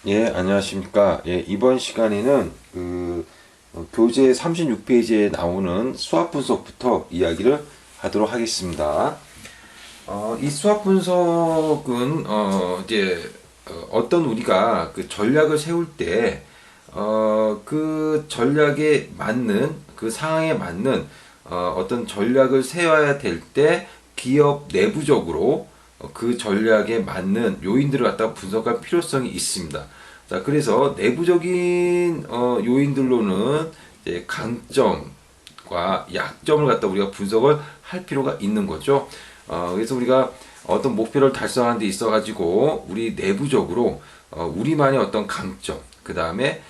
예, 안녕하십니까. 예, 이번 시간에는 교재 36페이지에 나오는 수학 분석부터 이야기를 하도록 하겠습니다. 이 수학 분석은 어떤 우리가 그 전략을 세울 때 그 전략에 맞는 그 상황에 맞는 어떤 전략을 세워야 될 때 기업 내부적으로 그 전략에 맞는 요인들을 갖다 분석할 필요성이 있습니다. 자, 그래서 내부적인 요인들로는 이제 강점과 약점을 갖다 우리가 분석을 할 필요가 있는 거죠. 그래서 우리가 어떤 목표를 달성하는 데 있어 가지고 우리 내부적으로 우리만의 어떤 강점, 그 다음에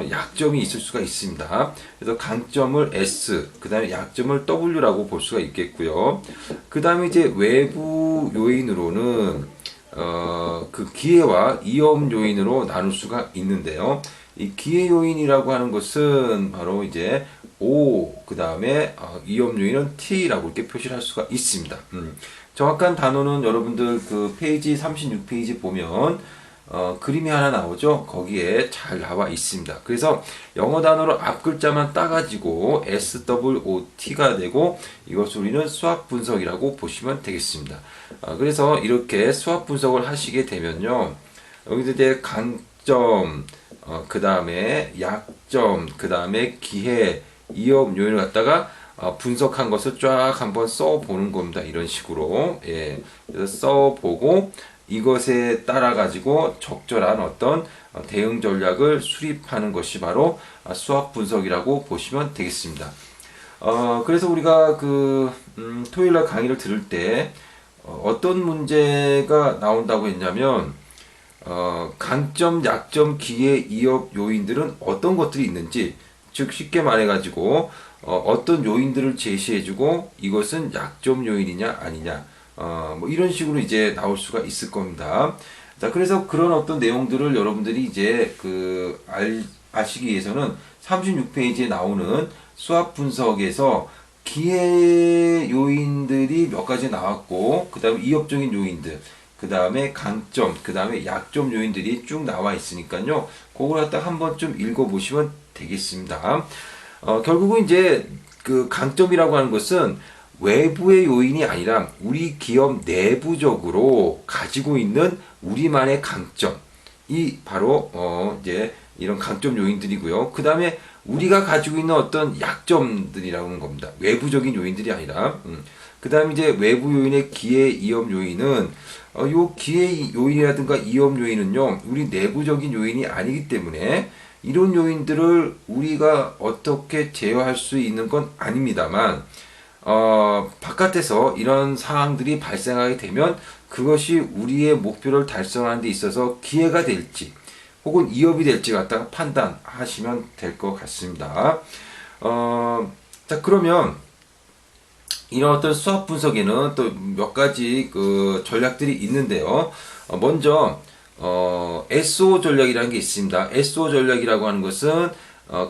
약점이 있을 수가 있습니다. 그래서 강점을 S, 그 다음에 약점을 W라고 볼 수가 있겠고요. 그 다음에 이제 외부 요인으로는 그 기회와 위험 요인으로 나눌 수가 있는데요. 이 기회 요인이라고 하는 것은 바로 이제 O, 그 다음에 위험 요인은 T라고 이렇게 표시를 할 수가 있습니다. 정확한 단어는 여러분들 그 페이지 36페이지 보면 그림이 하나 나오죠. 거기에 잘 나와 있습니다. 그래서 영어 단어로 앞 글자만 따가지고 SWOT가 되고 이것을 우리는 수학 분석이라고 보시면 되겠습니다. 그래서 이렇게 수학 분석을 하시게 되면요. 여기서 이제 강점, 그 다음에 약점, 그 다음에 기회, 위험 요인을 갖다가 분석한 것을 쫙 한번 써보는 겁니다. 이런 식으로. 예. 그래서 써보고 이것에 따라 가지고 적절한 어떤 대응 전략을 수립하는 것이 바로 수학 분석이라고 보시면 되겠습니다. 그래서 우리가 토요일 날 강의를 들을 때 어떤 문제가 나온다고 했냐면 강점, 약점, 기회, 위협 요인들은 어떤 것들이 있는지, 즉 쉽게 말해가지고 어떤 요인들을 제시해주고 이것은 약점 요인이냐 아니냐, 뭐 이런 식으로 이제 나올 수가 있을 겁니다. 자, 그래서 그런 어떤 내용들을 여러분들이 이제 아시기 위해서는 36페이지에 나오는 수학 분석에서 기회 요인들이 몇 가지 나왔고, 그 다음에 위협적인 요인들, 그 다음에 강점, 그 다음에 약점 요인들이 쭉 나와 있으니까요. 그걸 갖다 한번 좀 읽어보시면 되겠습니다. 결국은 이제 그 강점이라고 하는 것은 외부의 요인이 아니라 우리 기업 내부적으로 가지고 있는 우리만의 강점. 이 바로 이제 이런 강점 요인들이고요. 그 다음에 우리가 가지고 있는 어떤 약점들이라고 하는 겁니다. 외부적인 요인들이 아니라. 그 다음에 이제 외부 요인의 기회, 위험 요인은 요 기회 요인이라든가 위험 요인은요, 우리 내부적인 요인이 아니기 때문에 이런 요인들을 우리가 어떻게 제어할 수 있는 건 아닙니다만, 바깥에서 이런 상황들이 발생하게 되면 그것이 우리의 목표를 달성하는 데 있어서 기회가 될지 혹은 위협이 될지 갖다가 판단하시면 될 것 같습니다. 자, 그러면 이런 어떤 수학 분석에는 또 몇 가지 그 전략들이 있는데요. 먼저 SO 전략이라는 게 있습니다. SO 전략이라고 하는 것은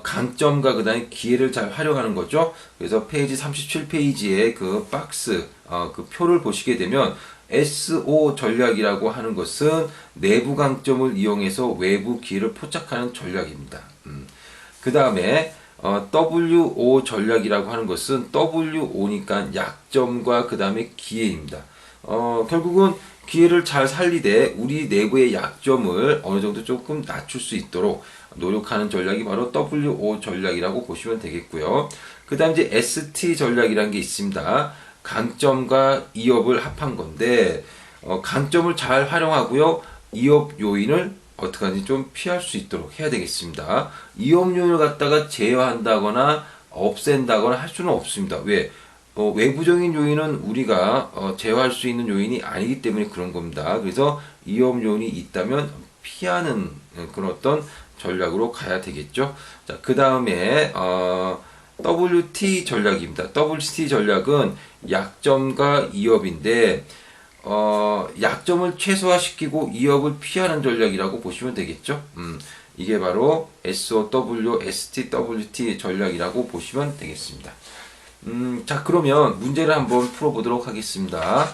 강점과 그 다음에 기회를 잘 활용하는 거죠. 그래서 페이지 37페이지에 그 박스, 그 표를 보시게 되면 SO 전략이라고 하는 것은 내부 강점을 이용해서 외부 기회를 포착하는 전략입니다. 그 다음에 WO 전략이라고 하는 것은 WO니까 약점과 그 다음에 기회입니다. 결국은 기회를 잘 살리되 우리 내부의 약점을 어느 정도 조금 낮출 수 있도록 노력하는 전략이 바로 WO 전략이라고 보시면 되겠고요. 그 다음 이제 ST 전략이라는 게 있습니다. 강점과 위협을 합한 건데, 강점을 잘 활용하고요. 위협 요인을 어떻게 하는지 좀 피할 수 있도록 해야 되겠습니다. 위험 요인을 갖다가 제어한다거나 없앤다거나 할 수는 없습니다. 왜? 외부적인 요인은 우리가 제어할 수 있는 요인이 아니기 때문에 그런 겁니다. 그래서 위험 요인이 있다면 피하는 그런 어떤 전략으로 가야 되겠죠. 자, 그 다음에 WT 전략입니다. WT 전략은 약점과 위협인데 약점을 최소화시키고 위협을 피하는 전략이라고 보시면 되겠죠. 이게 바로 SOW, STWT 전략이라고 보시면 되겠습니다. 자, 그러면 문제를 한번 풀어보도록 하겠습니다.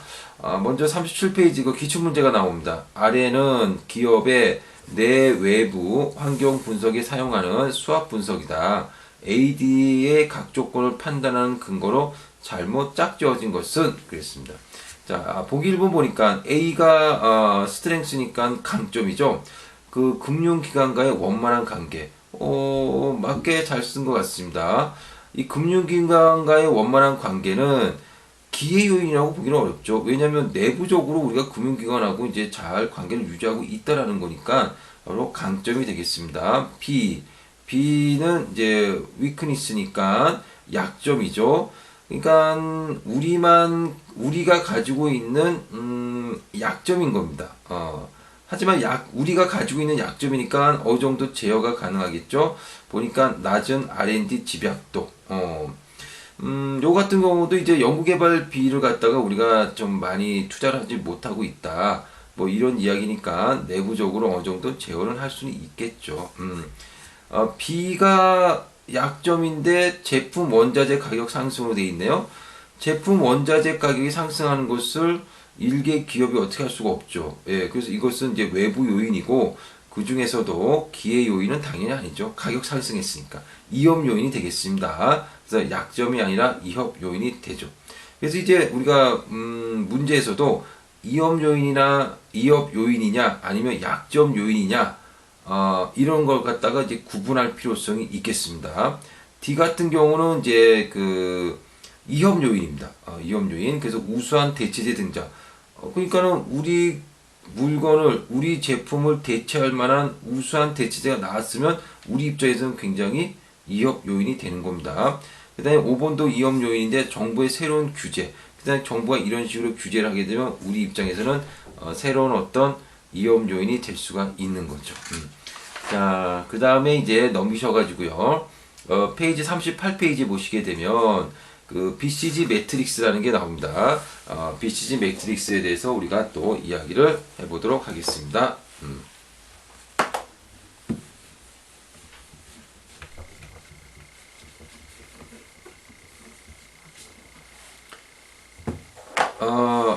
먼저 37페이지 그 기출문제가 나옵니다. 아래는 기업의 내외부 환경 분석에 사용하는 수학 분석이다. AD의 각 조건을 판단하는 근거로 잘못 짝지어진 것은 그랬습니다. 자, 보기 1번 보니까 A가 스트렝스니까 강점이죠. 그 금융기관과의 원만한 관계. 맞게 잘 쓴 것 같습니다. 이 금융기관과의 원만한 관계는 기회 요인이라고 보기는 어렵죠. 왜냐하면 내부적으로 우리가 금융기관하고 이제 잘 관계를 유지하고 있다라는 거니까 바로 강점이 되겠습니다. B는 이제 weakness니까 약점이죠. 그러니까 우리가 가지고 있는 약점인 겁니다. 하지만 우리가 가지고 있는 약점이니까 어느 정도 제어가 가능하겠죠. 보니까 낮은 R&D 집약도. 요 같은 경우도 이제 연구개발비를 갖다가 우리가 좀 많이 투자를 하지 못하고 있다. 뭐 이런 이야기니까 내부적으로 어느 정도 제어를 할 수는 있겠죠. B가 약점인데 제품 원자재 가격 상승으로 되어 있네요. 제품 원자재 가격이 상승하는 것을 일개 기업이 어떻게 할 수가 없죠. 예, 그래서 이것은 이제 외부 요인이고 그 중에서도 기회 요인은 당연히 아니죠. 가격 상승했으니까 이협 요인이 되겠습니다. 그래서 약점이 아니라 이협 요인이 되죠. 그래서 이제 우리가 문제에서도 이협 요인이냐 아니면 약점 요인이냐 이런 걸 갖다가 이제 구분할 필요성이 있겠습니다. D 같은 경우는 이제 그 이협 요인입니다. 이협 요인. 그래서 우수한 대체제 등장. 그러니까는 우리 제품을 대체할 만한 우수한 대체제가 나왔으면 우리 입장에서는 굉장히 이협 요인이 되는 겁니다. 그 다음에 5번도 이협 요인인데 정부의 새로운 규제. 그 다음에 정부가 이런 식으로 규제를 하게 되면 우리 입장에서는 새로운 어떤 이협 요인이 될 수가 있는 거죠. 자, 그 다음에 이제 넘기셔가지고요. 페이지 38페이지 보시게 되면 그 BCG 매트릭스라는 게 나옵니다. BCG 매트릭스에 대해서 우리가 또 이야기를 해보도록 하겠습니다.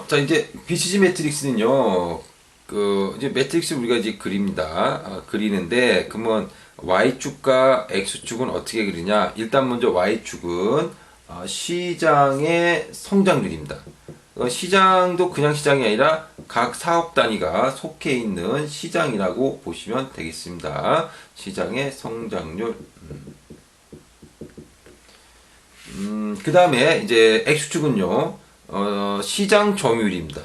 자, 이제 BCG 매트릭스는요, 이제 매트릭스 우리가 이제 그립니다. 그리는데, 그러면 Y축과 X축은 어떻게 그리냐? 일단 먼저 Y축은 시장의 성장률입니다. 시장도 그냥 시장이 아니라 각 사업 단위가 속해 있는 시장이라고 보시면 되겠습니다. 시장의 성장률. 그 다음에 이제 X축은요, 시장 점유율입니다.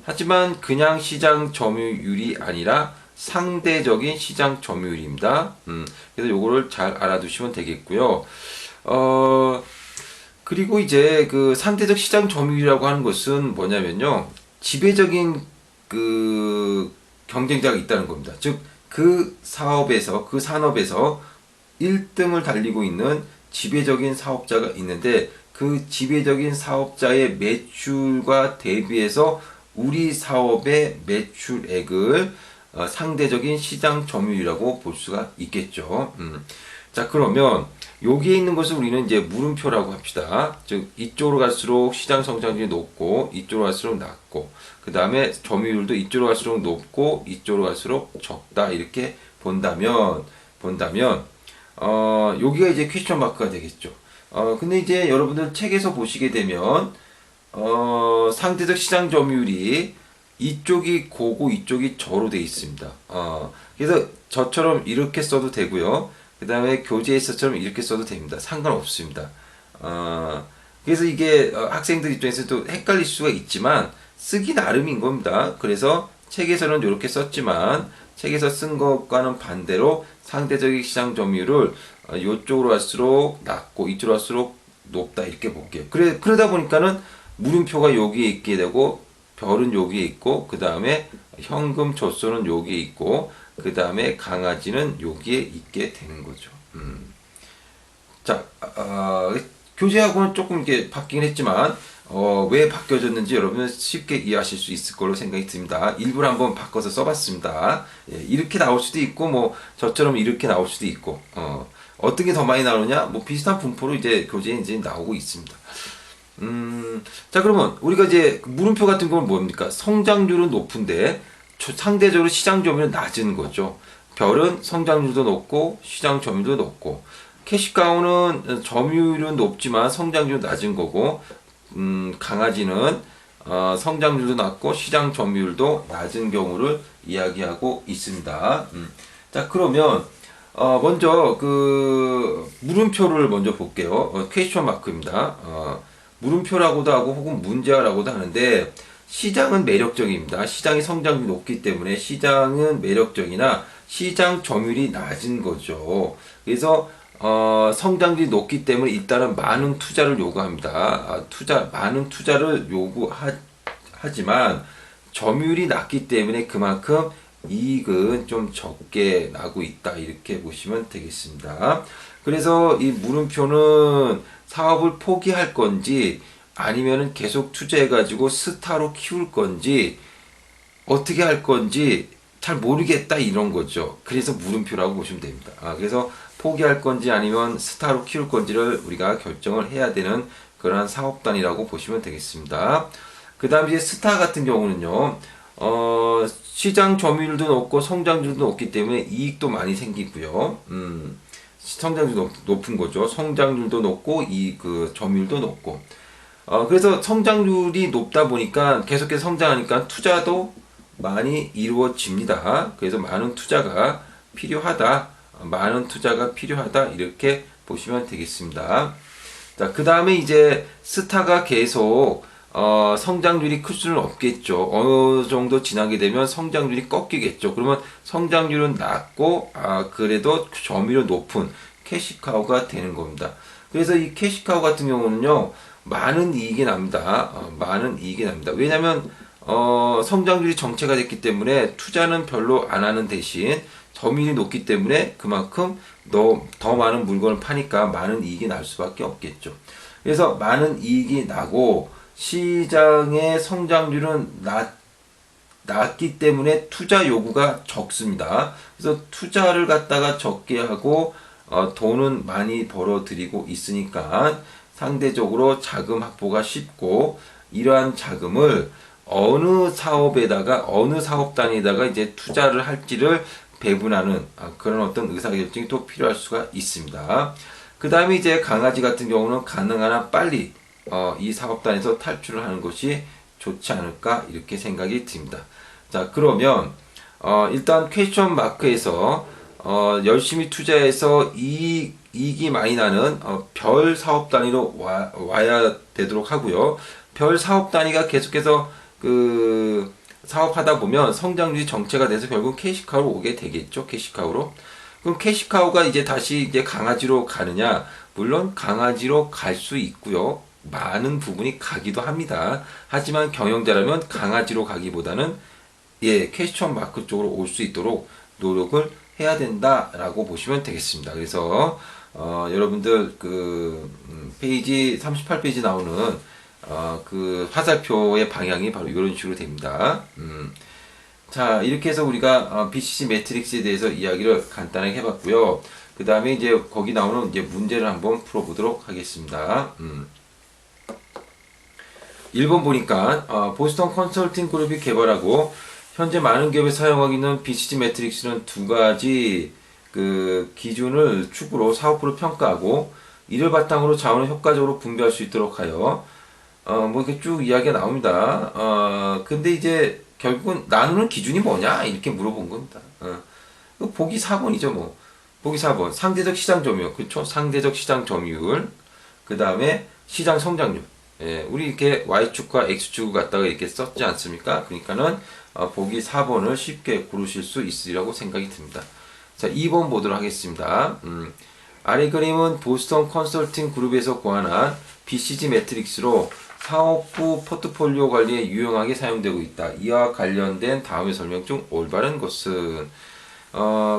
하지만 그냥 시장 점유율이 아니라 상대적인 시장 점유율입니다. 그래서 요거를 잘 알아두시면 되겠고요. 그리고 이제 그 상대적 시장 점유율이라고 하는 것은 뭐냐면요. 지배적인 그 경쟁자가 있다는 겁니다. 즉, 그 사업에서, 그 산업에서 1등을 달리고 있는 지배적인 사업자가 있는데 그 지배적인 사업자의 매출과 대비해서 우리 사업의 매출액을 상대적인 시장 점유율이라고 볼 수가 있겠죠. 자, 그러면 여기에 있는 것을 우리는 이제 물음표라고 합시다. 즉 이쪽으로 갈수록 시장 성장률이 높고 이쪽으로 갈수록 낮고 그 다음에 점유율도 이쪽으로 갈수록 높고 이쪽으로 갈수록 적다 이렇게 본다면 여기가 이제 퀘스천 마크가 되겠죠. 근데 이제 여러분들 책에서 보시게 되면 상대적 시장 점유율이 이쪽이 고고 이쪽이 저로 되어 있습니다. 그래서 저처럼 이렇게 써도 되고요. 그 다음에 교재에서처럼 이렇게 써도 됩니다. 상관없습니다. 그래서 이게 학생들 입장에서도 헷갈릴 수가 있지만 쓰기 나름인 겁니다. 그래서 책에서는 이렇게 썼지만 책에서 쓴 것과는 반대로 상대적인 시장 점유율을 이쪽으로 갈수록 낮고 이쪽으로 갈수록 높다 이렇게 볼게요. 그러다 보니까는 물음표가 여기에 있게 되고 별은 여기에 있고 그 다음에 현금 조소는 여기에 있고 그 다음에 강아지는 여기에 있게 되는 거죠. 자, 교재하고는 조금 이렇게 바뀌긴 했지만 왜 바뀌어졌는지 여러분은 쉽게 이해하실 수 있을 걸로 생각이 듭니다. 일부러 한번 바꿔서 써봤습니다. 예, 이렇게 나올 수도 있고 뭐 저처럼 이렇게 나올 수도 있고 어떤 게 더 많이 나오느냐 뭐 비슷한 분포로 이제 교재에 이제 나오고 있습니다. 자, 그러면 우리가 이제 물음표 같은 건 뭡니까? 성장률은 높은데 상대적으로 시장 점유율은 낮은 거죠. 별은 성장률도 높고 시장 점유율도 높고, 캐시카우는 점유율은 높지만 성장률은 낮은 거고, 강아지는 성장률도 낮고 시장 점유율도 낮은 경우를 이야기하고 있습니다. 자, 그러면 먼저 그 물음표를 먼저 볼게요. 퀘스천 마크입니다. 물음표라고도 하고 혹은 문제라고도 하는데, 시장은 매력적입니다. 시장의 성장률이 높기 때문에 시장은 매력적이나 시장 점유율이 낮은 거죠. 그래서 성장률이 높기 때문에 일단은 많은 투자를 요구합니다. 많은 투자를 요구하지만 점유율이 낮기 때문에 그만큼 이익은 좀 적게 나고 있다, 이렇게 보시면 되겠습니다. 그래서 이 물음표는 사업을 포기할 건지 아니면은 계속 투자해가지고 스타로 키울 건지 어떻게 할 건지 잘 모르겠다, 이런 거죠. 그래서 물음표라고 보시면 됩니다. 그래서 포기할 건지 아니면 스타로 키울 건지를 우리가 결정을 해야 되는 그러한 사업단이라고 보시면 되겠습니다. 그 다음 이제 스타 같은 경우는요, 시장 점유율도 높고 성장률도 높기 때문에 이익도 많이 생기고요. 성장률도 높은 거죠. 성장률도 높고 점유율도 높고. 그래서 성장률이 높다 보니까 계속해서 성장하니까 투자도 많이 이루어집니다. 그래서 많은 투자가 필요하다, 이렇게 보시면 되겠습니다. 자, 그 다음에 이제 스타가 계속 성장률이 클 수는 없겠죠. 어느 정도 지나게 되면 성장률이 꺾이겠죠. 그러면 성장률은 낮고 그래도 점유율이 높은 캐시카우가 되는 겁니다. 그래서 이 캐시카우 같은 경우는요, 많은 이익이 납니다. 왜냐하면 성장률이 정체가 됐기 때문에 투자는 별로 안 하는 대신 점유율이 높기 때문에 그만큼 더 많은 물건을 파니까 많은 이익이 날 수밖에 없겠죠. 그래서 많은 이익이 나고 시장의 성장률은 낮기 때문에 투자 요구가 적습니다. 그래서 투자를 갖다가 적게 하고 돈은 많이 벌어들이고 있으니까 상대적으로 자금 확보가 쉽고, 이러한 자금을 어느 사업단에다가 이제 투자를 할지를 배분하는 그런 어떤 의사결정이 또 필요할 수가 있습니다. 그 다음에 이제 강아지 같은 경우는 가능한 한 빨리 이 사업단에서 탈출을 하는 것이 좋지 않을까, 이렇게 생각이 듭니다. 자, 그러면 일단 퀘스천 마크에서 열심히 투자해서 이익이 많이 나는 별 사업 단위로 와야 되도록 하고요. 별 사업 단위가 계속해서 그 사업하다 보면 성장률이 정체가 돼서 결국 캐시카우로 오게 되겠죠. 캐시카우로. 그럼 캐시카우가 이제 다시 이제 강아지로 가느냐? 물론 강아지로 갈 수 있고요. 많은 부분이 가기도 합니다. 하지만 경영자라면 강아지로 가기보다는 퀘스천 마크 쪽으로 올 수 있도록 노력을 해야 된다라고 보시면 되겠습니다. 그래서 여러분들 그 페이지 38페이지 나오는 그 화살표의 방향이 바로 이런 식으로 됩니다. 자, 이렇게 해서 우리가 BCG 매트릭스에 대해서 이야기를 간단하게 해봤고요. 그 다음에 이제 거기 나오는 이제 문제를 한번 풀어보도록 하겠습니다. 1번 보니까 보스턴 컨설팅 그룹이 개발하고 현재 많은 기업이 사용하고 있는 BCG 매트릭스는 두 가지 그 기준을 축으로 사업부를 평가하고, 이를 바탕으로 자원을 효과적으로 분배할 수 있도록 하여 뭐 이렇게 쭉 이야기가 나옵니다. 근데 이제 결국은 나누는 기준이 뭐냐, 이렇게 물어본 겁니다. 보기 4번이죠. 뭐 보기 4번 상대적 시장 점유율, 그렇죠? 상대적 시장 점유율. 그 다음에 시장 성장률. 우리 이렇게 Y축과 X축을 갖다가 이렇게 썼지 않습니까? 그러니까는 보기 4번을 쉽게 고르실 수 있으리라고 생각이 듭니다. 자, 2번 보도록 하겠습니다. 아래 그림은 보스턴 컨설팅 그룹에서 고안한 BCG 매트릭스로 사업부 포트폴리오 관리에 유용하게 사용되고 있다. 이와 관련된 다음의 설명 중 올바른 것은?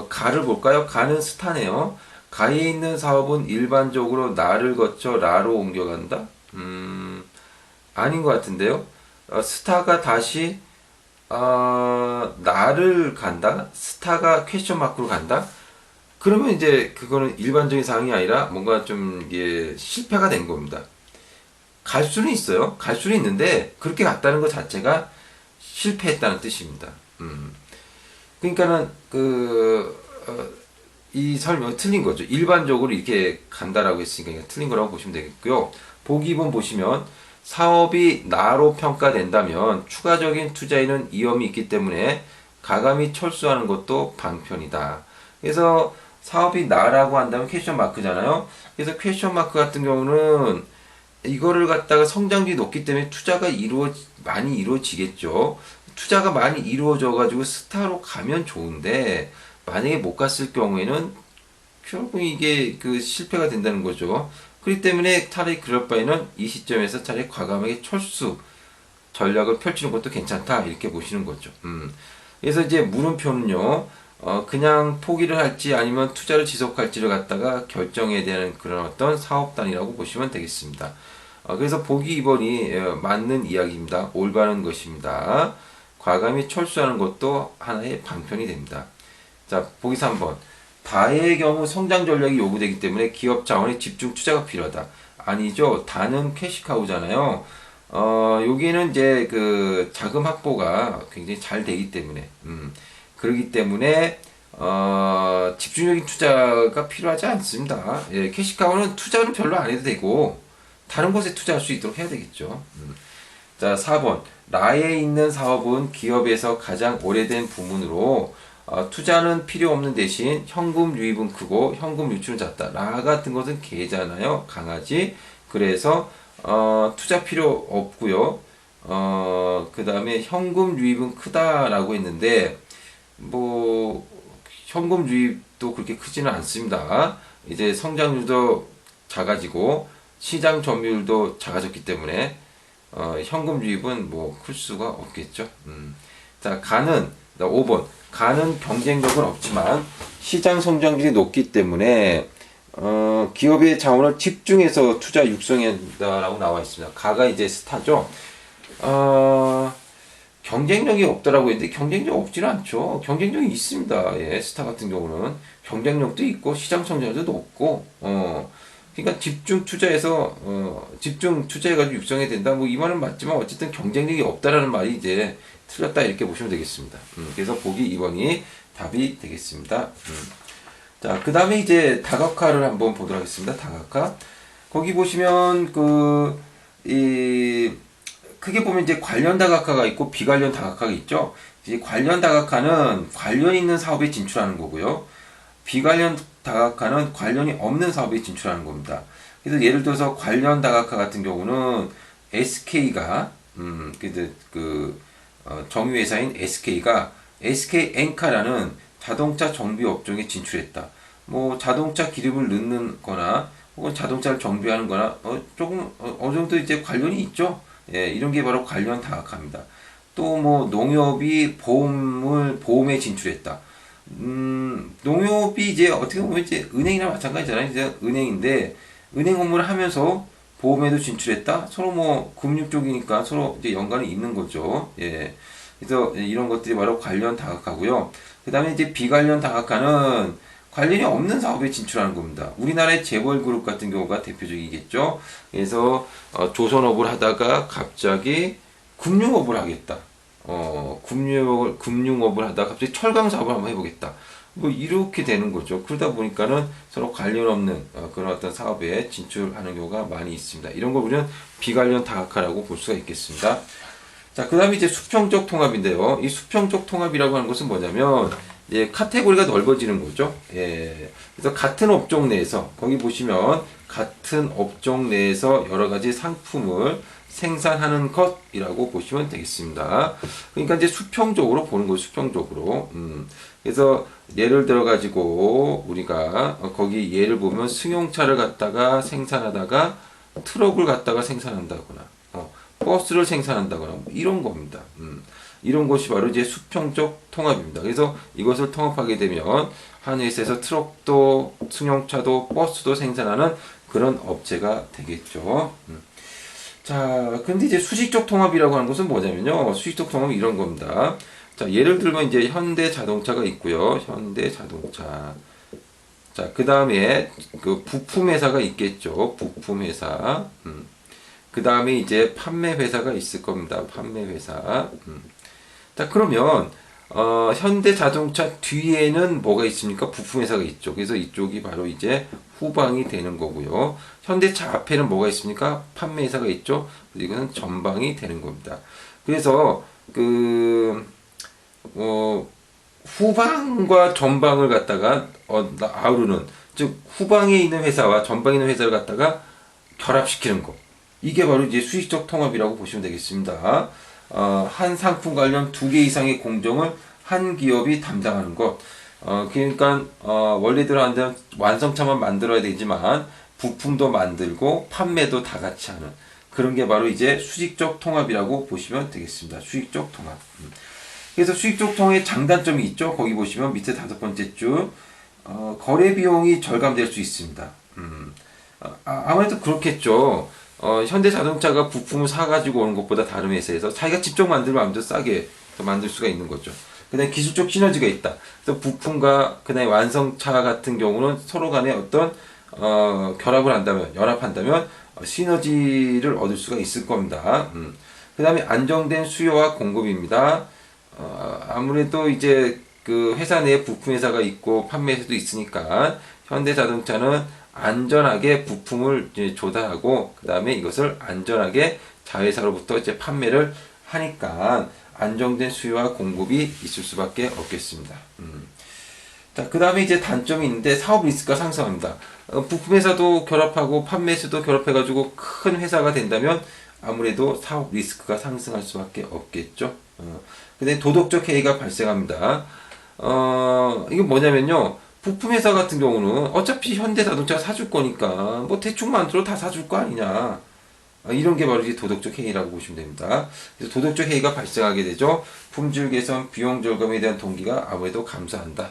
가를 볼까요? 가는 스타네요. 가에 있는 사업은 일반적으로 나를 거쳐 라로 옮겨간다? 아닌 것 같은데요. 스타가 다시 나를 간다? 스타가 퀘스천 마크로 간다? 그러면 이제 그거는 일반적인 상황이 아니라 뭔가 좀 이게 실패가 된 겁니다. 갈 수는 있어요. 갈 수는 있는데 그렇게 갔다는 것 자체가 실패했다는 뜻입니다. 그러니까는 이 설명이 틀린 거죠. 일반적으로 이렇게 간다라고 했으니까 틀린 거라고 보시면 되겠고요. 보기 2번 보시면 사업이 나로 평가된다면 추가적인 투자에는 위험이 있기 때문에 가감히 철수하는 것도 방편이다. 그래서 사업이 나라고 한다면 퀘스천 마크잖아요. 그래서 퀘스천 마크 같은 경우는 이거를 갖다가 성장률이 높기 때문에 투자가 많이 이루어지겠죠. 투자가 많이 이루어져 가지고 스타로 가면 좋은데 만약에 못 갔을 경우에는 결국 이게 실패가 된다는 거죠. 그렇기 때문에 차라리 그럴 바에는 이 시점에서 차라리 과감하게 철수 전략을 펼치는 것도 괜찮다 이렇게 보시는 거죠. 그래서 이제 물음표는요, 그냥 포기를 할지 아니면 투자를 지속할지를 갖다가 결정해야 되는 그런 어떤 사업단이라고 보시면 되겠습니다. 그래서 보기 2번이 맞는 이야기입니다. 올바른 것입니다. 과감히 철수하는 것도 하나의 방편이 됩니다. 자, 보기 3번. 다의 경우 성장 전략이 요구되기 때문에 기업 자원의 집중 투자가 필요하다. 아니죠. 다는 캐시카우잖아요. 여기는 이제 자금 확보가 굉장히 잘 되기 때문에, 그러기 때문에, 집중적인 투자가 필요하지 않습니다. 예, 캐시카우는 투자는 별로 안 해도 되고, 다른 곳에 투자할 수 있도록 해야 되겠죠. 자, 4번. 라에 있는 사업은 기업에서 가장 오래된 부문으로 투자는 필요 없는 대신 현금 유입은 크고 현금 유출은 작다. 라 같은 것은 개잖아요. 강아지. 그래서 투자 필요 없고요. 그 다음에 현금 유입은 크다라고 했는데 뭐 현금 유입도 그렇게 크지는 않습니다. 이제 성장률도 작아지고 시장 점유율도 작아졌기 때문에 현금 유입은 뭐 클 수가 없겠죠. 자, 가는 5번. 가는 경쟁력은 없지만 시장 성장률이 높기 때문에 기업의 자원을 집중해서 투자 육성한다라고 나와 있습니다. 가가 이제 스타죠. 경쟁력이 없다라고 했는데 경쟁력 없지는 않죠. 경쟁력이 있습니다. 예, 스타 같은 경우는 경쟁력도 있고 시장 성장률도 높고 그러니까 집중 투자해가지고 육성해야 된다. 뭐 이 말은 맞지만 어쨌든 경쟁력이 없다라는 말이 이제 틀렸다 이렇게 보시면 되겠습니다. 그래서 보기 2번이 답이 되겠습니다. 자, 그 다음에 이제 다각화를 한번 보도록 하겠습니다. 다각화. 거기 보시면 크게 보면 이제 관련 다각화가 있고 비관련 다각화가 있죠. 이제 관련 다각화는 관련 있는 사업에 진출하는 거고요. 비관련 다각화는 관련이 없는 사업에 진출하는 겁니다. 그래서 예를 들어서 관련 다각화 같은 경우는 SK가 정유회사인 SK가 SK 엔카라는 자동차 정비 업종에 진출했다. 뭐 자동차 기름을 넣는 거나 혹은 자동차를 정비하는 거나 조금 어느 정도 이제 관련이 있죠. 예, 이런 게 바로 관련 다각화입니다. 또 뭐 농협이 보험에 진출했다. 농협이 이제 어떻게 보면 이제 은행이나 마찬가지잖아요. 이제 은행인데 은행 업무를 하면서 보험에도 진출했다. 서로 뭐 금융 쪽이니까 서로 이제 연관이 있는 거죠. 예. 그래서 이런 것들이 바로 관련 다각화고요. 그 다음에 이제 비관련 다각화는 관련이 없는 사업에 진출하는 겁니다. 우리나라의 재벌그룹 같은 경우가 대표적이겠죠. 그래서 조선업을 하다가 갑자기 금융업을 하겠다. 금융업을 하다가 갑자기 철강 사업을 한번 해보겠다. 뭐 이렇게 되는 거죠. 그러다 보니까는 서로 관련 없는 그런 어떤 사업에 진출하는 경우가 많이 있습니다. 이런 걸 우리는 비관련 다각화라고 볼 수가 있겠습니다. 자, 그 다음에 이제 수평적 통합인데요. 이 수평적 통합이라고 하는 것은 뭐냐면, 예, 카테고리가 넓어지는 거죠. 예. 그래서 같은 업종 내에서, 거기 보시면, 같은 업종 내에서 여러 가지 상품을 생산하는 것이라고 보시면 되겠습니다. 그러니까 이제 수평적으로 보는 거예요, 수평적으로. 그래서 예를 들어가지고, 우리가, 거기 예를 보면 승용차를 갖다가 생산하다가 트럭을 갖다가 생산한다거나, 버스를 생산한다거나 뭐 이런 겁니다. 이런 것이 바로 이제 수평적 통합입니다. 그래서 이것을 통합하게 되면 한 회사에서 트럭도 승용차도 버스도 생산하는 그런 업체가 되겠죠. 자, 근데 이제 수직적 통합이라고 하는 것은 뭐냐면요. 수직적 통합은 이런 겁니다. 자, 예를 들면 이제 현대 자동차가 있고요. 현대 자동차. 자, 그 다음에 그 부품 회사가 있겠죠. 부품 회사. 그 다음에 이제 판매 회사가 있을 겁니다. 판매 회사. 자, 그러면 현대자동차 뒤에는 뭐가 있습니까? 부품회사가 있죠. 그래서 이쪽이 바로 이제 후방이 되는 거고요. 현대차 앞에는 뭐가 있습니까? 판매회사가 있죠. 이거는 전방이 되는 겁니다. 그래서 후방과 전방을 갖다가 아우르는, 즉 후방에 있는 회사와 전방에 있는 회사를 갖다가 결합시키는 거. 이게 바로 이제 수익적 통합이라고 보시면 되겠습니다. 한 상품 관련 2개 이상의 공정을 한 기업이 담당하는 것. 그러니까 원래대로 한다면 완성차만 만들어야 되지만 부품도 만들고 판매도 다 같이 하는 그런 게 바로 이제 수직적 통합이라고 보시면 되겠습니다. 수익적 통합. 그래서 수익적 통합의 장단점이 있죠. 거기 보시면 밑에 5번째 줄 거래 비용이 절감될 수 있습니다. 아무래도 그렇겠죠. 현대자동차가 부품을 사가지고 오는 것보다 다른 회사에서 자기가 직접 만들면 아무래도 싸게 더 만들 수가 있는 거죠. 그 다음에 기술적 시너지가 있다. 그래서 부품과 그 다음에 완성차 같은 경우는 서로 간에 어떤 결합을 한다면, 연합한다면 시너지를 얻을 수가 있을 겁니다. 그 다음에 안정된 수요와 공급입니다. 아무래도 이제 그 회사 내에 부품회사가 있고 판매회사도 있으니까 현대자동차는 안전하게 부품을 이제 조달하고 그 다음에 이것을 안전하게 자회사로부터 이제 판매를 하니까 안정된 수요와 공급이 있을 수밖에 없겠습니다. 자, 그 다음에 이제 단점이 있는데 사업 리스크가 상승합니다. 부품회사도 결합하고 판매회사도 결합해가지고 큰 회사가 된다면 아무래도 사업 리스크가 상승할 수밖에 없겠죠. 근데 도덕적 해이가 발생합니다. 이건 뭐냐면요. 부품회사 같은 경우는 어차피 현대자동차가 사줄 거니까 뭐 대충 만들어 다 사줄 거 아니냐. 이런 게 바로 이제 도덕적 해이라고 보시면 됩니다. 그래서 도덕적 해이가 발생하게 되죠. 품질 개선, 비용 절감에 대한 동기가 아무래도 감소한다.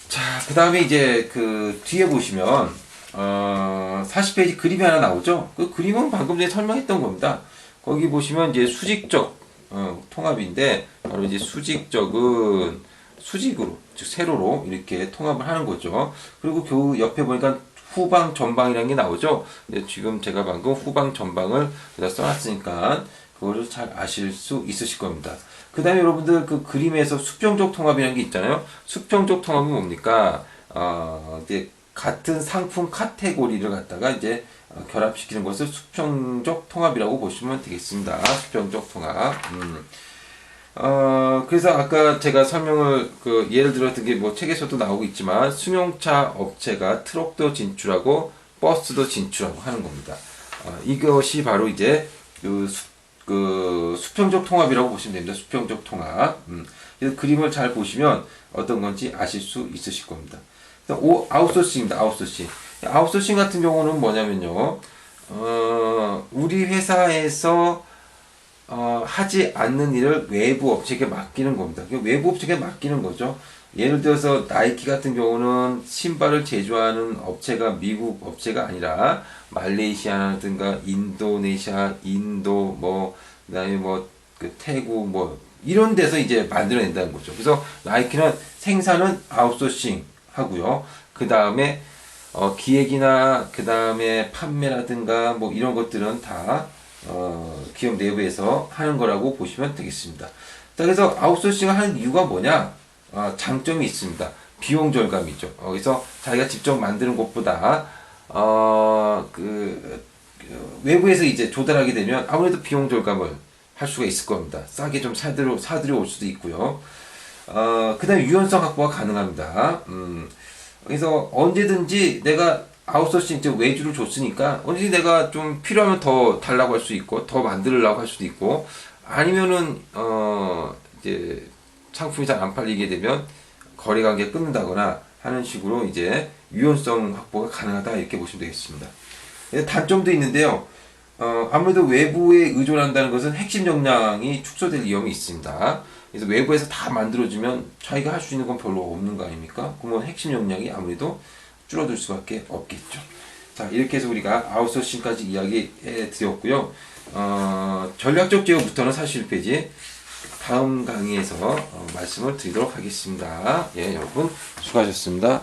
자, 그 다음에 이제 그 뒤에 보시면 40페이지 그림이 하나 나오죠. 그 그림은 방금 전에 설명했던 겁니다. 거기 보시면 이제 수직적 통합인데 바로 이제 수직적은 수직으로, 즉 세로로 이렇게 통합을 하는 거죠. 그리고 그 옆에 보니까 후방 전방이라는 게 나오죠. 지금 제가 방금 후방 전방을 써놨으니까 그거를 잘 아실 수 있으실 겁니다. 그 다음에 여러분들 그 그림에서 수평적 통합이라는 게 있잖아요. 수평적 통합은 뭡니까? 이제 같은 상품 카테고리를 갖다가 이제 결합시키는 것을 수평적 통합이라고 보시면 되겠습니다. 수평적 통합. 그래서 아까 제가 설명을 예를 들었던 게 뭐 책에서도 나오고 있지만 승용차 업체가 트럭도 진출하고 버스도 진출하고 하는 겁니다. 이것이 바로 이제 수평적 통합이라고 보시면 됩니다. 수평적 통합. 그래서 그림을 잘 보시면 어떤 건지 아실 수 있으실 겁니다. 아웃소싱입니다. 아웃소싱. 아웃소싱 같은 경우는 뭐냐면요. 우리 회사에서 하지 않는 일을 외부 업체에게 맡기는 겁니다. 외부 업체에게 맡기는 거죠. 예를 들어서 나이키 같은 경우는 신발을 제조하는 업체가 미국 업체가 아니라 말레이시아라든가 인도네시아, 인도 그다음에 태국 이런 데서 이제 만들어낸다는 거죠. 그래서 나이키는 생산은 아웃소싱 하고요. 그 다음에 기획이나 그 다음에 판매라든가 이런 것들은 다 기업 내부에서 하는 거라고 보시면 되겠습니다. 자, 그래서 아웃소싱을 하는 이유가 뭐냐? 장점이 있습니다. 비용 절감이죠. 그래서 자기가 직접 만드는 것보다 외부에서 이제 조달하게 되면 아무래도 비용 절감을 할 수가 있을 겁니다. 싸게 좀 사들여 올 수도 있고요. 그 다음에 유연성 확보가 가능합니다. 그래서 언제든지 내가 아웃소싱, 즉 외주를 줬으니까 언제든지 내가 좀 필요하면 더 달라고 할 수 있고 더 만들려고 할 수도 있고 아니면은 이제 상품이 잘 안 팔리게 되면 거래 관계 끊는다거나 하는 식으로 이제 유연성 확보가 가능하다 이렇게 보시면 되겠습니다. 단점도 있는데요. 아무래도 외부에 의존한다는 것은 핵심 역량이 축소될 위험이 있습니다. 그래서 외부에서 다 만들어주면 자기가 할 수 있는 건 별로 없는 거 아닙니까? 그러면 핵심 역량이 아무래도 줄어들 수밖에 없겠죠. 자, 이렇게 해서 우리가 아웃소싱까지 이야기해 드렸고요. 전략적 제휴부터는 41페이지 다음 강의에서 말씀을 드리도록 하겠습니다. 예, 여러분 수고하셨습니다.